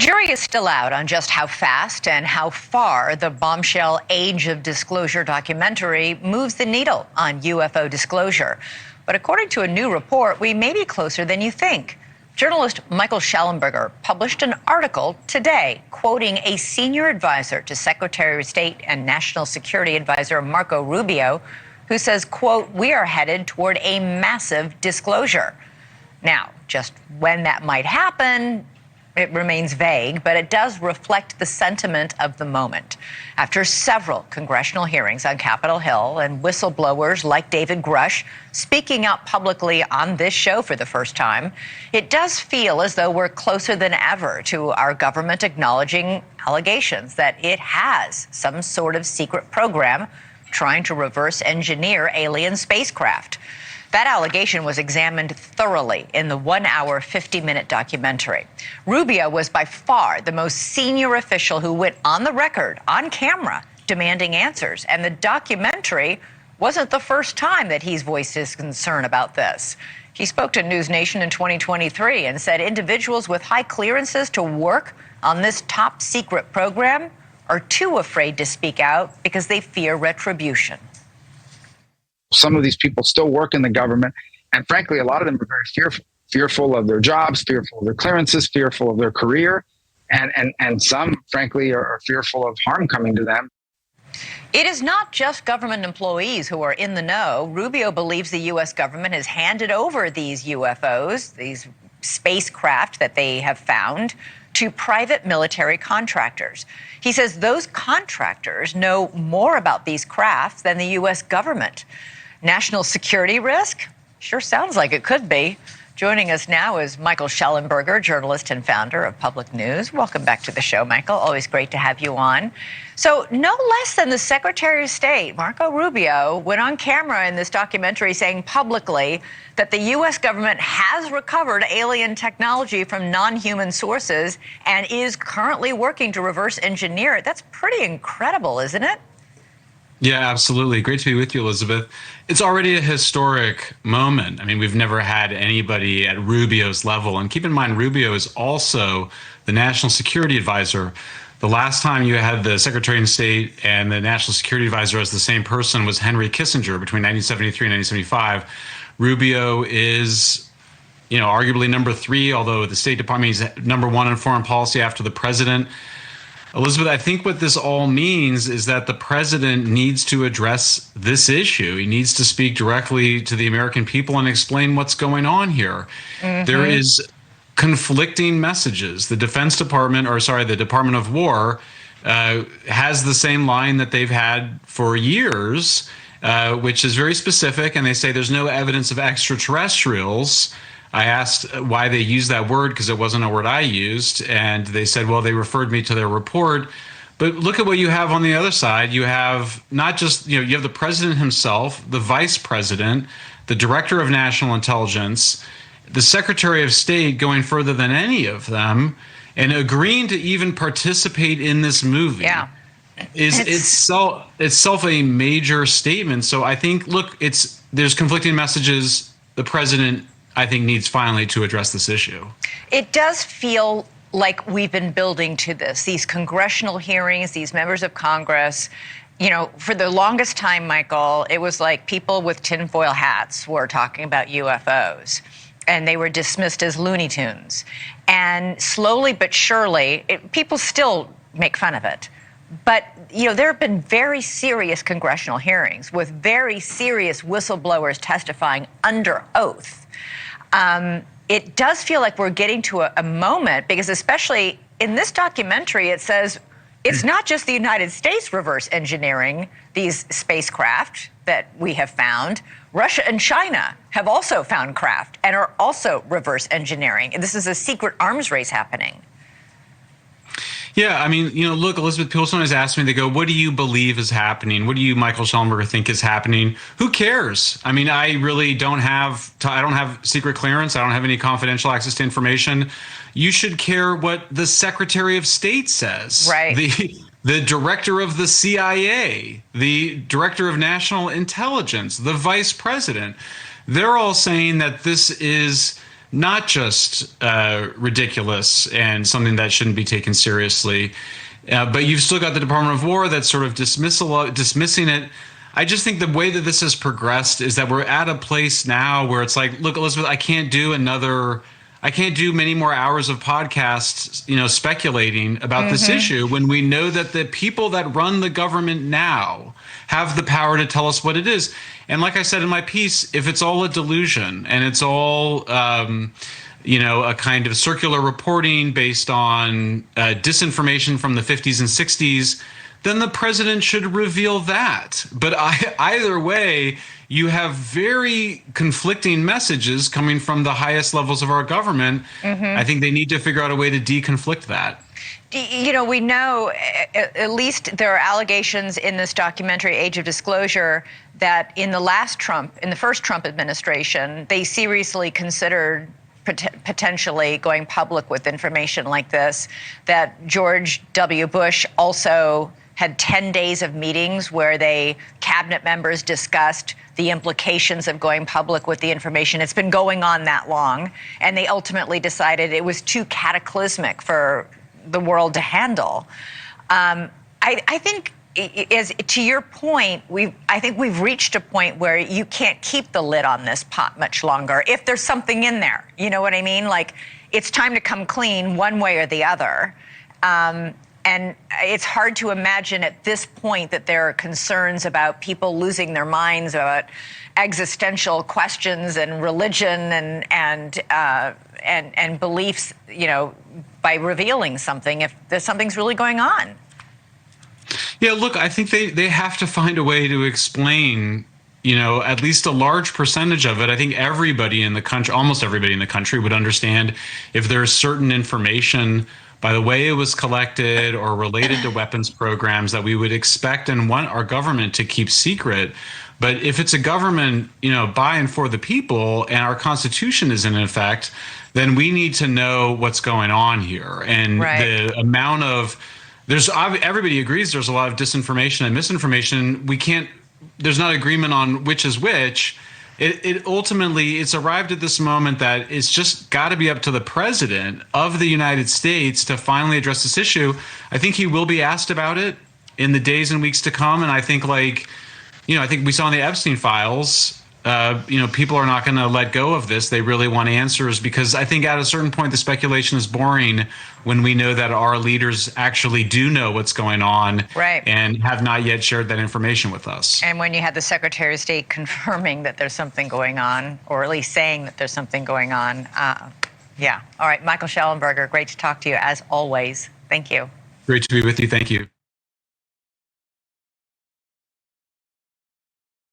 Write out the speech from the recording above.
jury is still out on just how fast and how far the bombshell Age of Disclosure documentary moves the needle on UFO disclosure. But according to a new report, we may be closer than you think. Journalist Michael Shellenberger published an article today quoting a senior advisor to Secretary of State and National Security Advisor Marco Rubio, who says, quote, "We are headed toward a massive disclosure." Now, just when that might happen, it remains vague, but it does reflect the sentiment of the moment. After several congressional hearings on Capitol Hill and whistleblowers like David Grush speaking out publicly on this show for the first time, it does feel as though we're closer than ever to our government acknowledging allegations that it has some sort of secret program trying to reverse engineer alien spacecraft. That allegation was examined thoroughly in the 1-hour, 50-minute documentary. Rubio was by far the most senior official who went on the record, on camera, demanding answers. And the documentary wasn't the first time that he's voiced his concern about this. He spoke to News Nation in 2023 and said individuals with high clearances to work on this top secret program are too afraid to speak out because they fear retribution. Some of these people still work in the government, and frankly, a lot of them are very fearful of their jobs, fearful of their clearances, fearful of their career, and some, frankly, are fearful of harm coming to them. It is not just government employees who are in the know. Rubio believes the U.S. government has handed over these UFOs, these spacecraft that they have found, to private military contractors. He says those contractors know more about these crafts than the U.S. government. National security risk? Sure sounds like it could be. Joining us now is Michael Shellenberger, journalist and founder of Public News. Welcome back to the show, Michael. Always great to have you on. So no less than the Secretary of State, Marco Rubio, went on camera in this documentary saying publicly that the U.S. government has recovered alien technology from non-human sources and is currently working to reverse engineer it. That's pretty incredible, isn't it? Yeah, absolutely. Great to be with you, Elizabeth. It's already a historic moment. I mean, we've never had anybody at Rubio's level. And keep in mind, Rubio is also the National Security Advisor. The last time you had the Secretary of State and the National Security Advisor as the same person was Henry Kissinger between 1973 and 1975. Rubio is, arguably number 3, although the State Department is number 1 in foreign policy after the president. Elizabeth, I think what this all means is that the president needs to address this issue. He needs to speak directly to the American people and explain what's going on here. Mm-hmm. There is conflicting messages. The the Department of War has the same line that they've had for years, which is very specific, and they say there's no evidence of extraterrestrials. I asked why they used that word because it wasn't a word I used, and they said, well, they referred me to their report. But look at what you have on the other side. You have not just, you have the president himself, the vice president, the director of national intelligence, the Secretary of State going further than any of them, and agreeing to even participate in this movie. Yeah. Is itself a major statement. So I think, look, there's conflicting messages. The president, I think, needs finally to address this issue. It does feel like we've been building to this, these congressional hearings, these members of Congress. For the longest time, Michael, it was like people with tinfoil hats were talking about UFOs, and they were dismissed as Looney Tunes. And slowly but surely, people still make fun of it. But, there have been very serious congressional hearings with very serious whistleblowers testifying under oath. It does feel like we're getting to a moment, because especially in this documentary, it says it's not just the United States reverse engineering these spacecraft that we have found. Russia and China have also found craft and are also reverse engineering. And this is a secret arms race happening. Yeah, I mean, look, Elizabeth, people sometimes ask me, they go, what do you believe is happening? What do you, Michael Shellenberger, think is happening? Who cares? I mean, I really don't have secret clearance. I don't have any confidential access to information. You should care what the Secretary of State says. Right. The director of the CIA, the director of national intelligence, the vice president. They're all saying that this is not just ridiculous and something that shouldn't be taken seriously. But you've still got the Department of War that's sort of dismissing it. I just think the way that this has progressed is that we're at a place now where it's like, look, Elizabeth, I can't do many more hours of podcasts, speculating about this issue when we know that the people that run the government now have the power to tell us what it is. And like I said in my piece, if it's all a delusion and it's all, a kind of circular reporting based on disinformation from the 50s and 60s, then the president should reveal that. But either way, you have very conflicting messages coming from the highest levels of our government. I think they need to figure out a way to deconflict that. We know, at least there are allegations in this documentary, Age of Disclosure, that in the first Trump administration, they seriously considered potentially going public with information like this, that George W. Bush also had 10 days of meetings where cabinet members discussed the implications of going public with the information. It's been going on that long, and they ultimately decided it was too cataclysmic for the world to handle. I think, to your point, I think we've reached a point where you can't keep the lid on this pot much longer if there's something in there. You know what I mean? Like, it's time to come clean one way or the other. And it's hard to imagine at this point that there are concerns about people losing their minds about existential questions and religion and beliefs, by revealing something, if there's something's really going on. Yeah, look, I think they have to find a way to explain, at least a large percentage of it. I think everybody in the country, almost everybody in the country, would understand if there's certain information by the way it was collected or related to weapons programs that we would expect and want our government to keep secret. But if it's a government, by and for the people, and our Constitution is in effect, then we need to know what's going on here. And the amount of everybody agrees there's a lot of disinformation and misinformation. There's not agreement on which is which. It ultimately, it's arrived at this moment that it's just got to be up to the president of the United States to finally address this issue. I think he will be asked about it in the days and weeks to come. And I think I think we saw in the Epstein files, people are not going to let go of this. They really want answers, because I think at a certain point, the speculation is boring when we know that our leaders actually do know what's going on, and have not yet shared that information with us. And when you had the Secretary of State confirming that there's something going on, or at least saying that there's something going on. Yeah. All right. Michael Shellenberger, great to talk to you as always. Thank you. Great to be with you. Thank you.